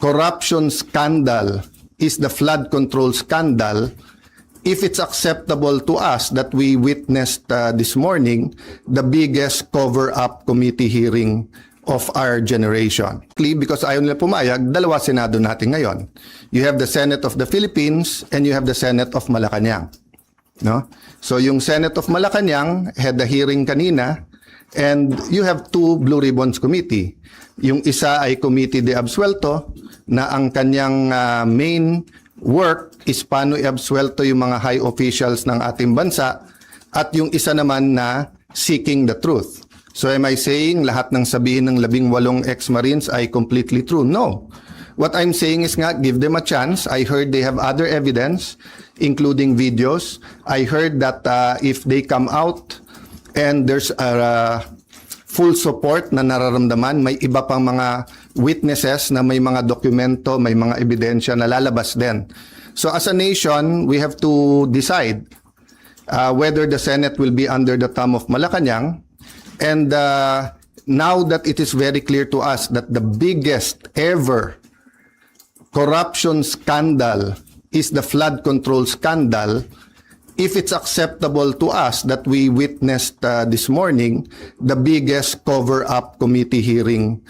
corruption scandal is the flood control scandal, if it's acceptable to us that we witnessed this morning the biggest cover-up committee hearing of our generation. Because ayaw nila pumayag, dalawa Senado natin ngayon. You have the Senate of the Philippines and you have the Senate of Malacanang. No? So yung Senate of Malacanang had the hearing kanina, and you have two Blue Ribbons Committee. Yung isa ay Committee de Absuelto na ang kanyang main work is paano i-absuelto yung mga high officials ng ating bansa, at yung isa naman na seeking the truth. So am I saying lahat ng sabihin ng 18 ex-Marines ay completely true? No. What I'm saying is nga, give them a chance. I heard they have other evidence, including videos. I heard that if they come out and there's full support na nararamdaman, may iba pang mga witnesses na may mga dokumento, may mga ebidensya na lalabas din. So as a nation, we have to decide whether the Senate will be under the thumb of Malacanang. And now that it is very clear to us that the biggest ever corruption scandal is the flood control scandal, if it's acceptable to us that we witnessed this morning the biggest cover-up committee hearing